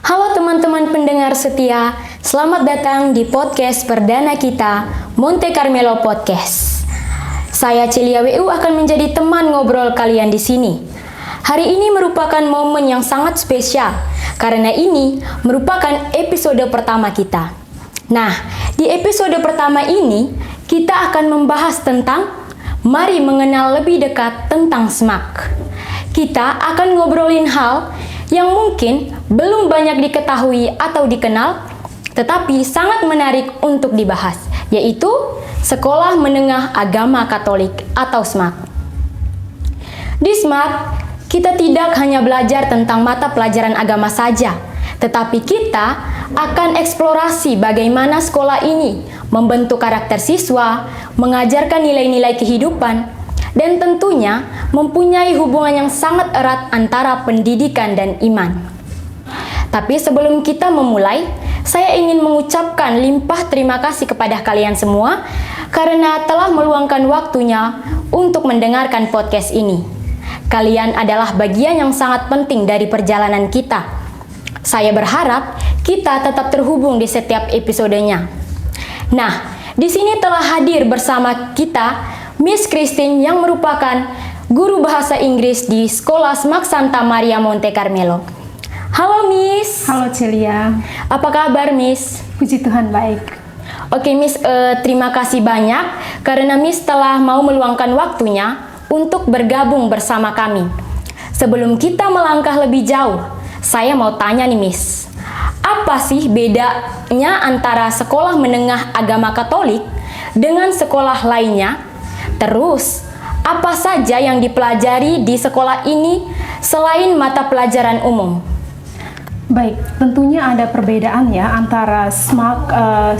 Halo teman-teman pendengar setia, selamat datang di podcast perdana kita, Monte Carmelo Podcast. Saya Celia WU akan menjadi teman ngobrol kalian di sini. Hari ini merupakan momen yang sangat spesial, karena ini merupakan episode pertama kita. Nah, di episode pertama ini, kita akan membahas tentang mari mengenal lebih dekat tentang SMAK. Kita akan ngobrolin hal yang mungkin belum banyak diketahui atau dikenal, tetapi sangat menarik untuk dibahas, yaitu Sekolah Menengah Agama Katolik atau SMAK. Di SMAK, kita tidak hanya belajar tentang mata pelajaran agama saja, tetapi kita akan eksplorasi bagaimana sekolah ini membentuk karakter siswa, mengajarkan nilai-nilai kehidupan, dan tentunya mempunyai hubungan yang sangat erat antara pendidikan dan iman. Tapi sebelum kita memulai, saya ingin mengucapkan limpah terima kasih kepada kalian semua karena telah meluangkan waktunya untuk mendengarkan podcast ini. Kalian adalah bagian yang sangat penting dari perjalanan kita. Saya berharap kita tetap terhubung di setiap episodenya. Nah, di sini telah hadir bersama kita Miss Christine yang merupakan guru bahasa Inggris di Sekolah SMAK Santa Maria Monte Carmelo. Halo Miss. Halo Celia. Apa kabar Miss? Puji Tuhan baik. Oke Miss, terima kasih banyak karena Miss telah mau meluangkan waktunya untuk bergabung bersama kami. Sebelum kita melangkah lebih jauh, saya mau tanya nih Miss, apa sih bedanya antara sekolah menengah agama Katolik dengan sekolah lainnya? Terus, apa saja yang dipelajari di sekolah ini selain mata pelajaran umum? Baik, tentunya ada perbedaan ya antara SMAK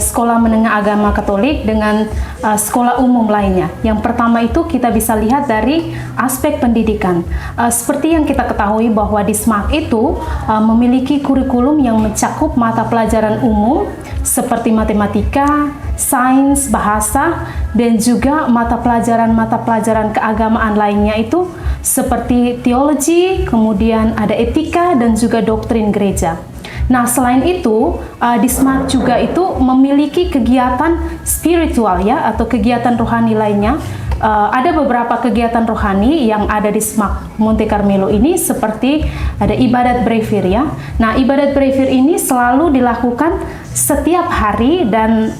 Sekolah Menengah Agama Katolik dengan sekolah umum lainnya. Yang pertama itu kita bisa lihat dari aspek pendidikan. Seperti yang kita ketahui bahwa di SMAK itu memiliki kurikulum yang mencakup mata pelajaran umum seperti matematika, sains, bahasa, dan juga mata pelajaran keagamaan lainnya itu seperti teologi, kemudian ada etika dan juga doktrin gereja. Nah, selain itu, di SMAK juga itu memiliki kegiatan spiritual ya, atau kegiatan rohani lainnya. Ada beberapa kegiatan rohani yang ada di SMAK Monte Carmelo ini, seperti ada ibadat brevir ya. Nah, ibadat brevir ini selalu dilakukan setiap hari dan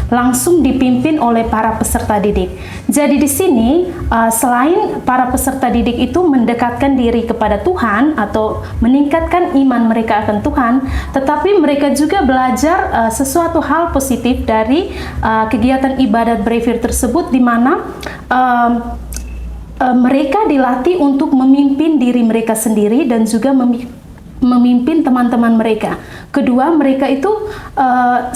langsung dipimpin oleh para peserta didik. Jadi di sini selain para peserta didik itu mendekatkan diri kepada Tuhan atau meningkatkan iman mereka akan Tuhan, tetapi mereka juga belajar sesuatu hal positif dari kegiatan ibadat brevir tersebut, di mana mereka dilatih untuk memimpin diri mereka sendiri dan juga memimpin teman-teman mereka. Kedua, mereka itu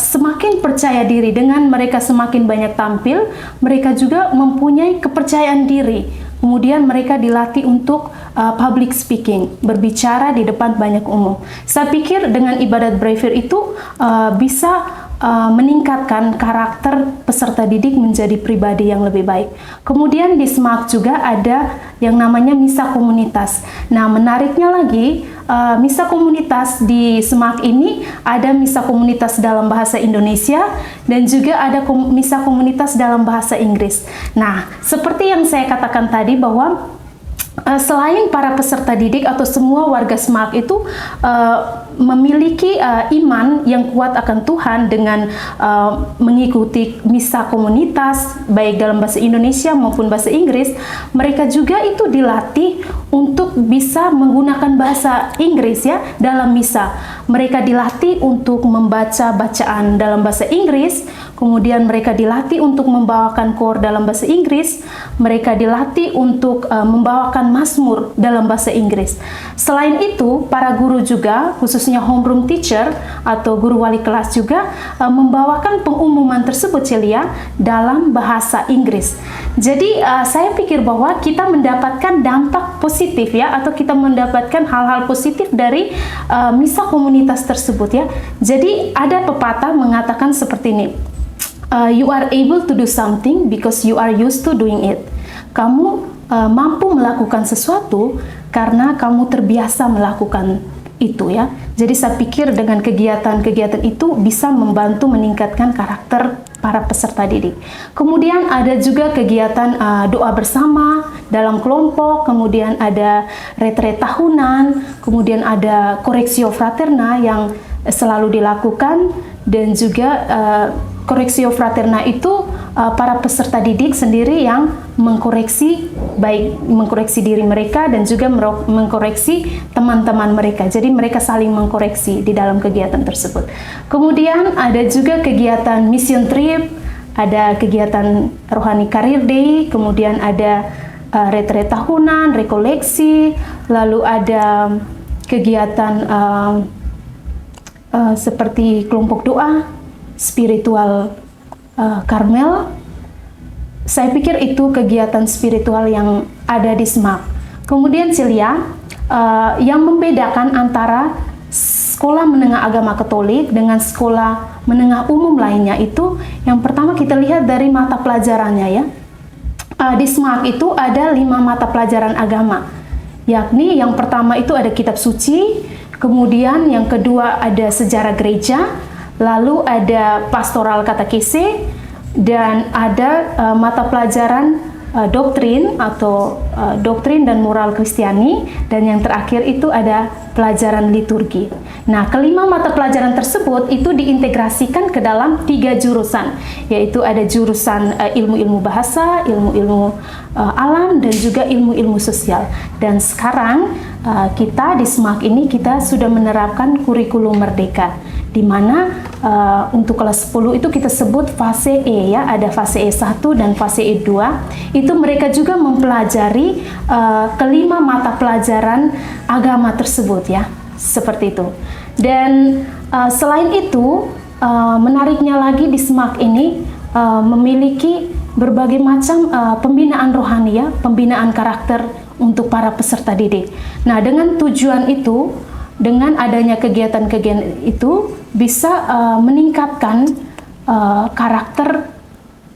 semakin percaya diri. Dengan mereka semakin banyak tampil, mereka juga mempunyai kepercayaan diri. Kemudian mereka dilatih untuk public speaking, berbicara di depan banyak umum. Saya pikir dengan ibadat brevir itu bisa meningkatkan karakter peserta didik menjadi pribadi yang lebih baik. Kemudian di SMAK juga ada yang namanya misa komunitas. Nah, menariknya lagi, misa komunitas di SMAK ini ada misa komunitas dalam bahasa Indonesia dan juga ada misa komunitas dalam bahasa Inggris. Nah, seperti yang saya katakan tadi bahwa selain para peserta didik atau semua warga SMAK itu memiliki iman yang kuat akan Tuhan dengan mengikuti misa komunitas baik dalam bahasa Indonesia maupun bahasa Inggris, mereka juga itu dilatih untuk bisa menggunakan bahasa Inggris ya dalam misa. Mereka dilatih untuk membaca bacaan dalam bahasa Inggris, kemudian mereka dilatih untuk membawakan koor dalam bahasa Inggris, mereka dilatih untuk membawakan mazmur dalam bahasa Inggris. Selain itu, para guru juga, khususnya homeroom teacher atau guru wali kelas juga membawakan pengumuman tersebut Celia dalam bahasa Inggris. Jadi saya pikir bahwa kita mendapatkan dampak positif ya, atau kita mendapatkan hal-hal positif dari misa komunitas tersebut ya. Jadi ada pepatah mengatakan seperti ini, you are able to do something because you are used to doing it. Kamu mampu melakukan sesuatu karena kamu terbiasa melakukan itu ya. Jadi saya pikir dengan kegiatan-kegiatan itu bisa membantu meningkatkan karakter para peserta didik. Kemudian ada juga kegiatan doa bersama dalam kelompok, kemudian ada retret tahunan, kemudian ada koreksio fraterna yang selalu dilakukan, dan juga koreksio fraterna itu para peserta didik sendiri yang mengkoreksi, baik mengkoreksi diri mereka dan juga mengkoreksi teman-teman mereka. Jadi mereka saling mengkoreksi di dalam kegiatan tersebut. Kemudian ada juga kegiatan mission trip, ada kegiatan rohani career day, kemudian ada retret tahunan, rekoleksi, lalu ada kegiatan seperti kelompok doa, spiritual Karmel. Saya pikir itu kegiatan spiritual yang ada di SMAK. Kemudian Celia, yang membedakan antara sekolah menengah agama Katolik dengan sekolah menengah umum lainnya itu, yang pertama kita lihat dari mata pelajarannya ya. Di SMAK itu ada 5 mata pelajaran agama, yakni yang pertama itu ada kitab suci, kemudian yang kedua ada sejarah gereja, lalu ada pastoral katekese, dan ada mata pelajaran doktrin atau doktrin dan moral Kristiani, dan yang terakhir itu ada pelajaran liturgi. Nah, kelima mata pelajaran tersebut itu diintegrasikan ke dalam 3 jurusan, yaitu ada jurusan ilmu-ilmu bahasa, ilmu-ilmu alam, dan juga ilmu-ilmu sosial. Dan sekarang kita di SMAK ini kita sudah menerapkan kurikulum merdeka, di mana untuk kelas 10 itu kita sebut fase E ya, ada fase E1 dan fase E2. Itu mereka juga mempelajari kelima mata pelajaran agama tersebut ya, seperti itu. Dan selain itu, menariknya lagi di SMAK ini memiliki berbagai macam pembinaan rohani ya, pembinaan karakter untuk para peserta didik. Nah, dengan tujuan itu, dengan adanya kegiatan-kegiatan itu bisa meningkatkan karakter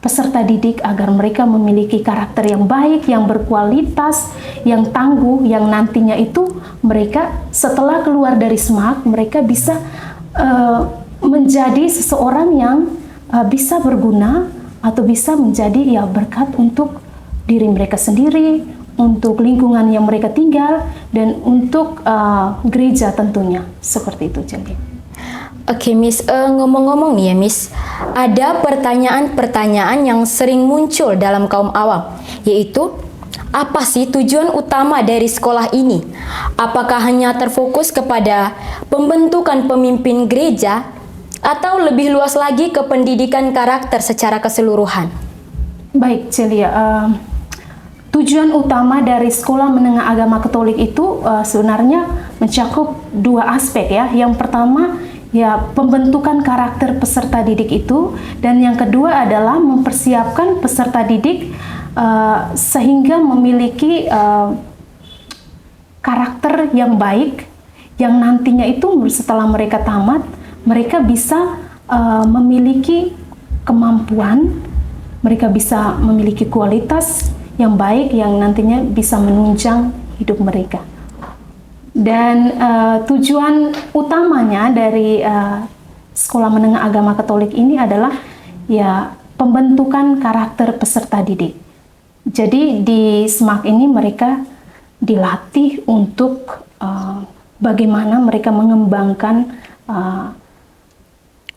peserta didik agar mereka memiliki karakter yang baik, yang berkualitas, yang tangguh, yang nantinya itu mereka setelah keluar dari SMAK mereka bisa menjadi seseorang yang bisa berguna atau bisa menjadi ya berkat untuk diri mereka sendiri, untuk lingkungan yang mereka tinggal, dan untuk gereja tentunya. Seperti itu, jadi. Oke, Miss, ngomong-ngomong nih ya, Miss, ada pertanyaan-pertanyaan yang sering muncul dalam kaum awam, yaitu apa sih tujuan utama dari sekolah ini? Apakah hanya terfokus kepada pembentukan pemimpin gereja atau lebih luas lagi ke pendidikan karakter secara keseluruhan? Baik, Celia. Tujuan utama dari sekolah menengah agama Katolik itu sebenarnya mencakup 2 aspek ya. Yang pertama ya pembentukan karakter peserta didik itu, dan yang kedua adalah mempersiapkan peserta didik sehingga memiliki karakter yang baik, yang nantinya itu setelah mereka tamat mereka bisa memiliki kemampuan, mereka bisa memiliki kualitas yang baik yang nantinya bisa menunjang hidup mereka. Dan tujuan utamanya dari sekolah menengah agama Katolik ini adalah ya pembentukan karakter peserta didik. Jadi di SMAK ini mereka dilatih untuk bagaimana mereka mengembangkan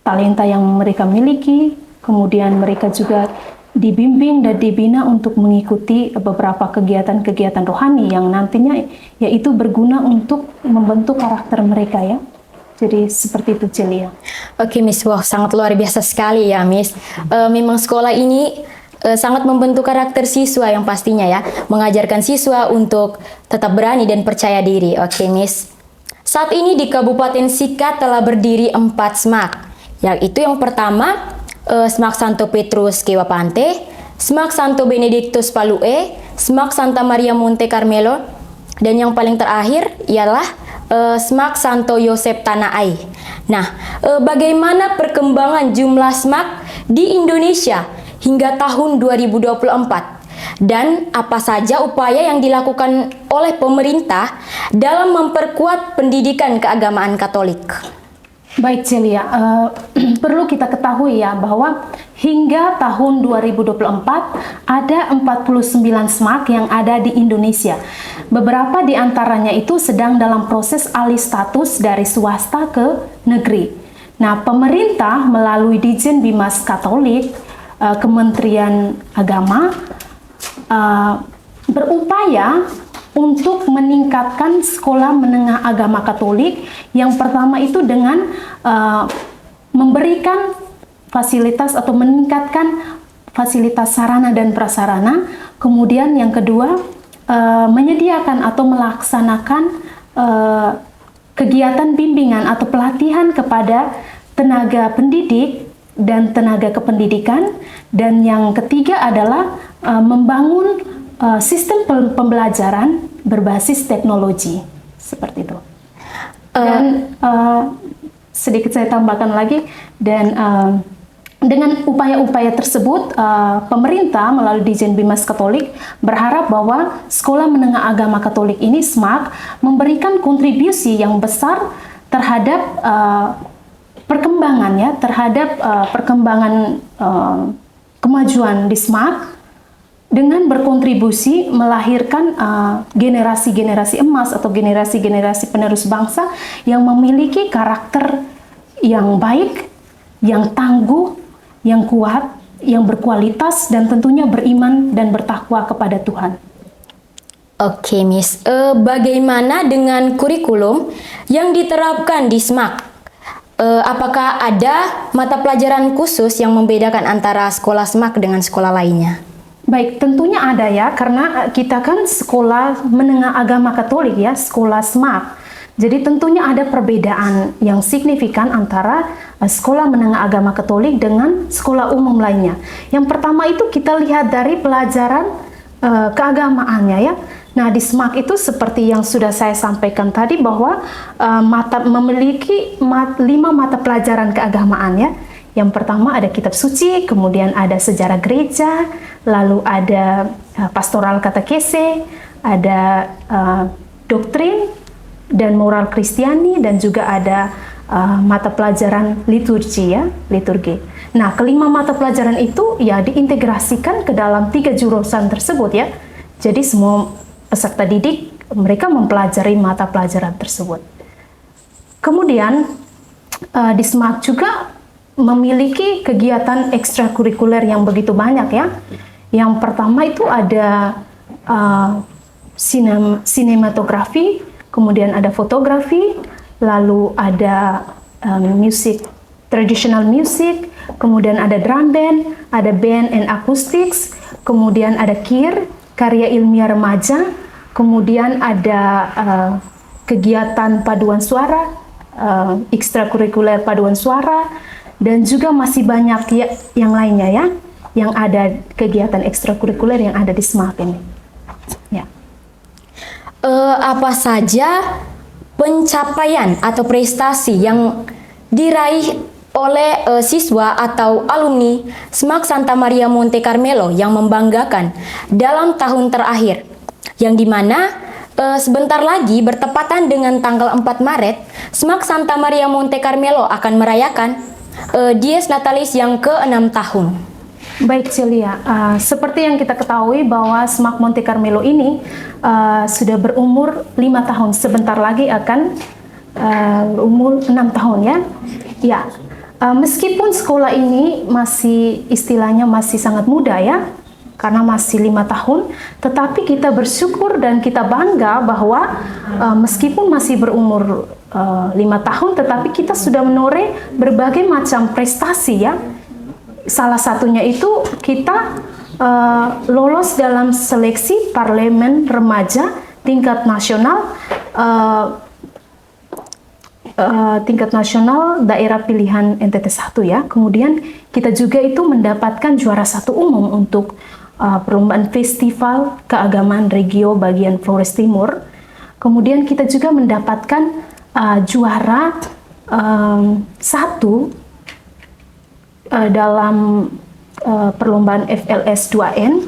talenta yang mereka miliki, kemudian mereka juga dibimbing dan dibina untuk mengikuti beberapa kegiatan-kegiatan rohani yang nantinya yaitu berguna untuk membentuk karakter mereka ya. Jadi seperti itu, Celia. Oke, Miss, wah sangat luar biasa sekali ya, Miss. Memang sekolah ini sangat membentuk karakter siswa yang pastinya ya, mengajarkan siswa untuk tetap berani dan percaya diri. Oke, Miss. Saat ini di Kabupaten Sika telah berdiri 4 SMAK, yaitu yang pertama SMAK Santo Petrus Kewapante, SMAK Santo Benedictus Palue, SMAK Santa Maria Monte Carmelo, dan yang paling terakhir ialah SMAK Santo Yosep Tanah Ai. Nah, bagaimana perkembangan jumlah SMAK di Indonesia hingga tahun 2024? dan apa saja upaya yang dilakukan oleh pemerintah dalam memperkuat pendidikan keagamaan Katolik? Baik Celia, perlu kita ketahui ya bahwa hingga tahun 2024 ada 49 SMAK yang ada di Indonesia. Beberapa di antaranya itu sedang dalam proses alih status dari swasta ke negeri. Nah, pemerintah melalui Ditjen Bimas Katolik, Kementerian Agama, berupaya untuk meningkatkan sekolah menengah agama Katolik. Yang pertama itu dengan memberikan fasilitas atau meningkatkan fasilitas sarana dan prasarana. Kemudian yang kedua, menyediakan atau melaksanakan kegiatan bimbingan atau pelatihan kepada tenaga pendidik dan tenaga kependidikan. Dan yang ketiga adalah membangun sistem pembelajaran berbasis teknologi, seperti itu. Dan sedikit saya tambahkan lagi, dan dengan upaya-upaya tersebut, pemerintah melalui Ditjen Bimas Katolik berharap bahwa Sekolah Menengah Agama Katolik ini, SMAK, memberikan kontribusi yang besar terhadap perkembangan ya, terhadap perkembangan kemajuan di SMAK, dengan berkontribusi melahirkan generasi-generasi emas atau generasi-generasi penerus bangsa yang memiliki karakter yang baik, yang tangguh, yang kuat, yang berkualitas, dan tentunya beriman dan bertakwa kepada Tuhan. Oke, Miss. Bagaimana dengan kurikulum yang diterapkan di SMAK? Apakah ada mata pelajaran khusus yang membedakan antara sekolah SMAK dengan sekolah lainnya? Baik, tentunya ada ya, karena kita kan sekolah menengah agama Katolik ya, sekolah SMAK. Jadi tentunya ada perbedaan yang signifikan antara sekolah menengah agama Katolik dengan sekolah umum lainnya. Yang pertama itu kita lihat dari pelajaran keagamaannya ya. Nah, di SMAK itu seperti yang sudah saya sampaikan tadi bahwa memiliki 5 mata pelajaran keagamaan ya. Yang pertama ada kitab suci, kemudian ada sejarah gereja, lalu ada pastoral katekese, ada doktrin dan moral Kristiani, dan juga ada mata pelajaran liturgi ya, liturgi. Nah, kelima mata pelajaran itu ya diintegrasikan ke dalam 3 jurusan tersebut ya. Jadi semua peserta didik mereka mempelajari mata pelajaran tersebut. Kemudian di SMAK juga memiliki kegiatan ekstrakurikuler yang begitu banyak ya. Yang pertama itu ada sinematografi, kemudian ada fotografi, lalu ada musik, traditional music, kemudian ada drum band, ada band and acoustics, kemudian ada KIR, karya ilmiah remaja, kemudian ada kegiatan paduan suara, ekstrakurikuler paduan suara, dan juga masih banyak ya, yang lainnya ya, yang ada kegiatan ekstrakurikuler yang ada di SMAK ini. Ya. Apa saja pencapaian atau prestasi yang diraih oleh siswa atau alumni SMAK Santa Maria Monte Carmelo yang membanggakan dalam tahun terakhir, yang dimana sebentar lagi bertepatan dengan tanggal 4 Maret, SMAK Santa Maria Monte Carmelo akan merayakan Dies Natalis yang ke-6 tahun. Baik Celia, seperti yang kita ketahui bahwa SMAK Monte Carmelo ini sudah berumur 5 tahun, sebentar lagi akan berumur 6 tahun ya. Ya, meskipun sekolah ini masih istilahnya masih sangat muda ya, karena masih 5 tahun, tetapi kita bersyukur dan kita bangga bahwa meskipun masih berumur 5 tahun, tetapi kita sudah menoreh berbagai macam prestasi ya. Salah satunya itu kita lolos dalam seleksi parlemen remaja tingkat nasional, daerah pilihan NTT 1 ya. Kemudian kita juga itu mendapatkan juara 1 umum untuk perlombaan festival keagamaan Regio bagian Flores Timur. Kemudian kita juga mendapatkan juara 1 dalam perlombaan FLS 2N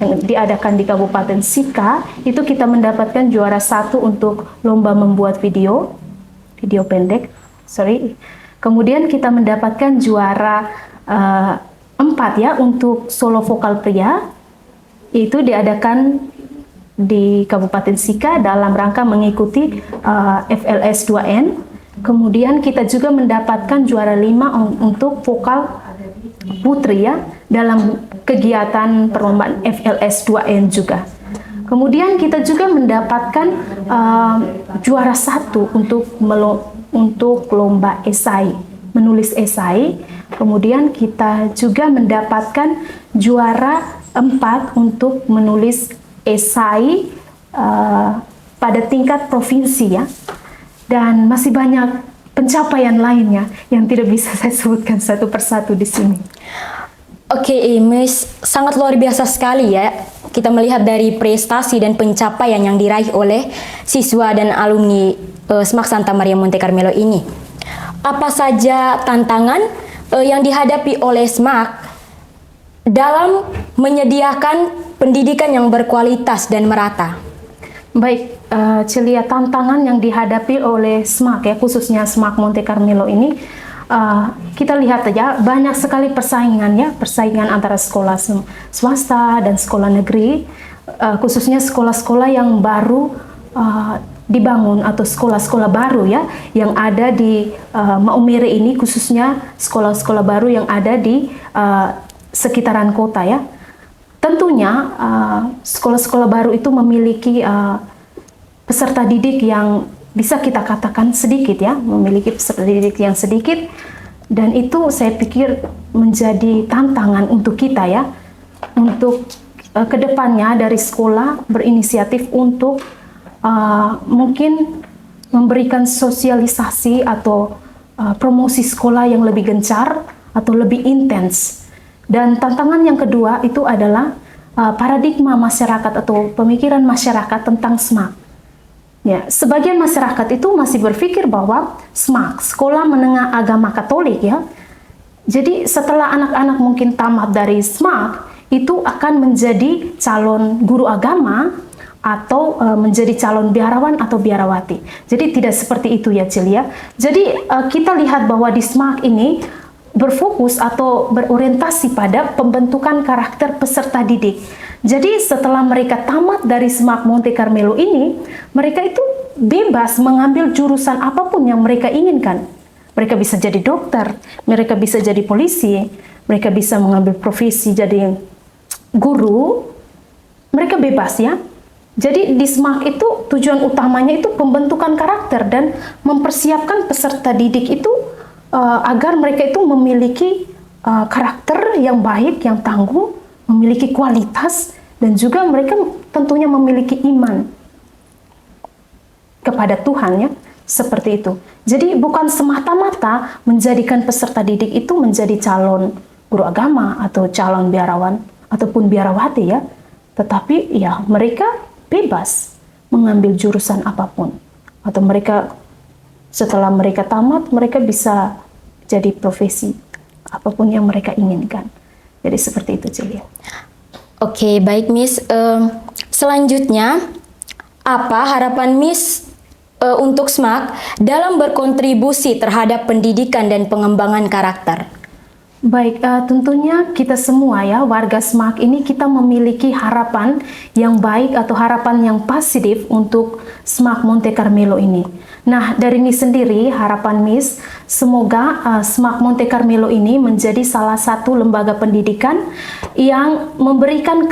yang diadakan di Kabupaten Sika, itu kita mendapatkan juara 1 untuk lomba membuat video pendek. Kemudian kita mendapatkan juara 4 ya untuk solo vokal pria. Itu diadakan di Kabupaten Sika dalam rangka mengikuti FLS 2N. Kemudian kita juga mendapatkan juara 5 untuk vokal putri ya dalam kegiatan perlombaan FLS 2N juga. Kemudian kita juga mendapatkan juara 1 untuk lomba esai, menulis esai. Kemudian kita juga mendapatkan juara 4 untuk menulis esai pada tingkat provinsi ya. Dan masih banyak pencapaian lainnya yang tidak bisa saya sebutkan satu persatu di sini. Oke, Miss, sangat luar biasa sekali ya. Kita melihat dari prestasi dan pencapaian yang diraih oleh siswa dan alumni SMAK Santa Maria Monte Carmelo ini. Apa saja tantangan yang dihadapi oleh SMAK dalam menyediakan pendidikan yang berkualitas dan merata? Baik, Celia, tantangan yang dihadapi oleh SMAK ya, khususnya SMAK Monte Carmelo ini, kita lihat aja banyak sekali persaingan antara sekolah swasta dan sekolah negeri, khususnya sekolah-sekolah yang baru dibangun atau sekolah-sekolah baru ya yang ada di Maumere ini, khususnya sekolah-sekolah baru yang ada di sekitaran kota ya. Tentunya sekolah-sekolah baru itu memiliki peserta didik yang bisa kita katakan sedikit ya, memiliki peserta didik yang sedikit, dan itu saya pikir menjadi tantangan untuk kita ya, untuk kedepannya dari sekolah berinisiatif untuk mungkin memberikan sosialisasi atau promosi sekolah yang lebih gencar atau lebih intens. Dan tantangan yang kedua itu adalah paradigma masyarakat atau pemikiran masyarakat tentang SMAK. Ya, sebagian masyarakat itu masih berpikir bahwa SMAK, Sekolah Menengah Agama Katolik ya. Jadi setelah anak-anak mungkin tamat dari SMAK, itu akan menjadi calon guru agama atau menjadi calon biarawan atau biarawati. Jadi tidak seperti itu ya, Celia. Jadi kita lihat bahwa di SMAK ini berfokus atau berorientasi pada pembentukan karakter peserta didik. Jadi setelah mereka tamat dari SMAK Monte Carmelo ini, mereka itu bebas mengambil jurusan apapun yang mereka inginkan. Mereka bisa jadi dokter, mereka bisa jadi polisi, mereka bisa mengambil profesi jadi guru, mereka bebas ya. Jadi di SMAK itu tujuan utamanya itu pembentukan karakter dan mempersiapkan peserta didik itu agar mereka itu memiliki karakter yang baik, yang tangguh, memiliki kualitas, dan juga mereka tentunya memiliki iman kepada Tuhan ya, seperti itu. Jadi bukan semata-mata menjadikan peserta didik itu menjadi calon guru agama atau calon biarawan ataupun biarawati ya, tetapi ya mereka bebas mengambil jurusan apapun, atau mereka setelah mereka tamat mereka bisa jadi profesi apapun yang mereka inginkan. Jadi seperti itu, Celia. Oke, baik Miss. Selanjutnya, apa harapan Miss untuk SMAK dalam berkontribusi terhadap pendidikan dan pengembangan karakter? Baik, tentunya kita semua ya, warga SMAK ini kita memiliki harapan yang baik atau harapan yang positif untuk SMAK Monte Carmelo ini. Nah, dari Miss sendiri, harapan Miss, semoga SMAK Monte Carmelo ini menjadi salah satu lembaga pendidikan yang memberikan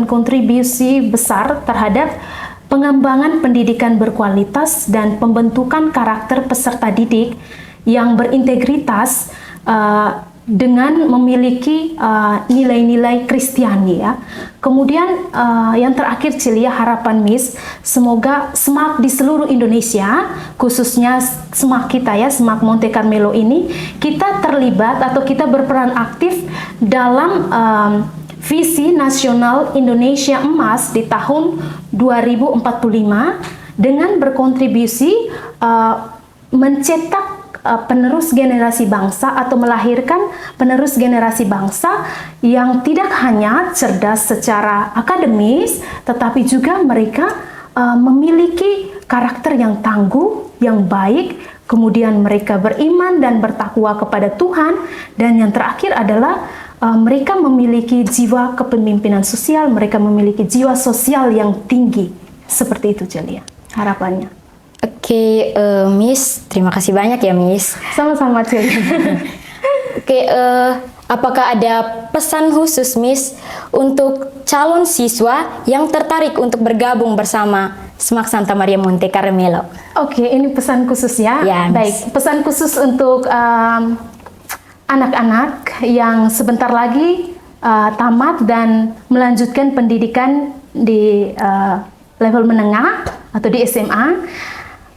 kontribusi besar terhadap pengembangan pendidikan berkualitas dan pembentukan karakter peserta didik yang berintegritas dengan memiliki nilai-nilai Kristiani ya. Kemudian yang terakhir, Celia, harapan Miss, semoga SMAK di seluruh Indonesia, khususnya SMAK kita ya, SMAK Monte Carmelo ini, kita terlibat atau kita berperan aktif dalam visi nasional Indonesia Emas di tahun 2045 dengan berkontribusi mencetak penerus generasi bangsa atau melahirkan penerus generasi bangsa yang tidak hanya cerdas secara akademis, tetapi juga mereka memiliki karakter yang tangguh, yang baik, kemudian mereka beriman dan bertakwa kepada Tuhan, dan yang terakhir adalah mereka memiliki jiwa kepemimpinan sosial, mereka memiliki jiwa sosial yang tinggi. Seperti itu Celia, harapannya. Oke, Miss, terima kasih banyak ya, Miss. Sama-sama Celia. Oke, apakah ada pesan khusus, Miss, untuk calon siswa yang tertarik untuk bergabung bersama SMAK Santa Maria Monte Carmelo? Oke, ini pesan khusus ya. Ya, Miss. Baik, pesan khusus untuk anak-anak yang sebentar lagi tamat dan melanjutkan pendidikan di level menengah atau di SMA.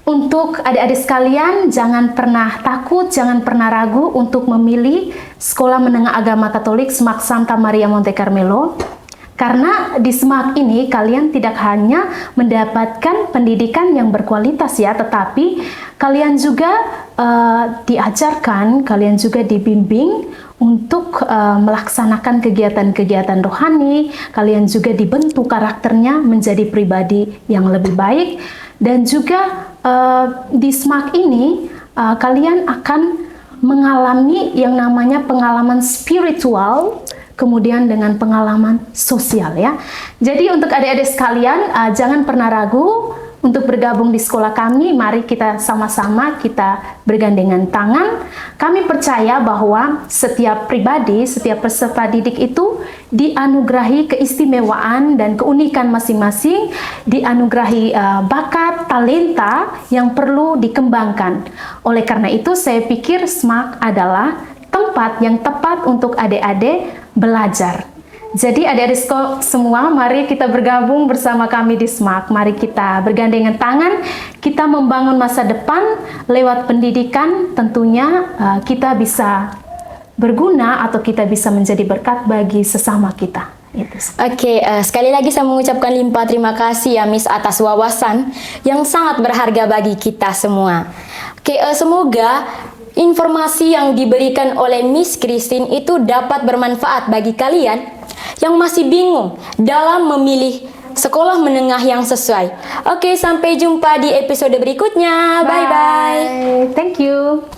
Untuk adik-adik sekalian, jangan pernah takut, jangan pernah ragu untuk memilih Sekolah Menengah Agama Katolik SMAK Santa Maria Monte Carmelo. Karena di SMAK ini kalian tidak hanya mendapatkan pendidikan yang berkualitas ya, tetapi kalian juga diajarkan, kalian juga dibimbing untuk melaksanakan kegiatan-kegiatan rohani. Kalian juga dibentuk karakternya menjadi pribadi yang lebih baik. Dan juga di SMAK ini kalian akan mengalami yang namanya pengalaman spiritual, kemudian dengan pengalaman sosial ya. Jadi untuk adik-adik sekalian, jangan pernah ragu untuk bergabung di sekolah kami. Mari kita sama-sama kita bergandengan tangan. Kami percaya bahwa setiap pribadi, setiap peserta didik itu dianugerahi keistimewaan dan keunikan masing-masing, dianugerahi bakat, talenta yang perlu dikembangkan. Oleh karena itu, saya pikir SMAK adalah tempat yang tepat untuk adik-adik belajar. Jadi adik-adik semua, mari kita bergabung bersama kami di SMAK. Mari kita bergandengan tangan, kita membangun masa depan lewat pendidikan. Tentunya kita bisa berguna atau kita bisa menjadi berkat bagi sesama kita. Oke, sekali lagi saya mengucapkan limpah terima kasih ya Miss atas wawasan yang sangat berharga bagi kita semua. Oke, semoga informasi yang diberikan oleh Miss Christine itu dapat bermanfaat bagi kalian yang masih bingung dalam memilih sekolah menengah yang sesuai. Oke, sampai jumpa di episode berikutnya. Bye-bye. Thank you.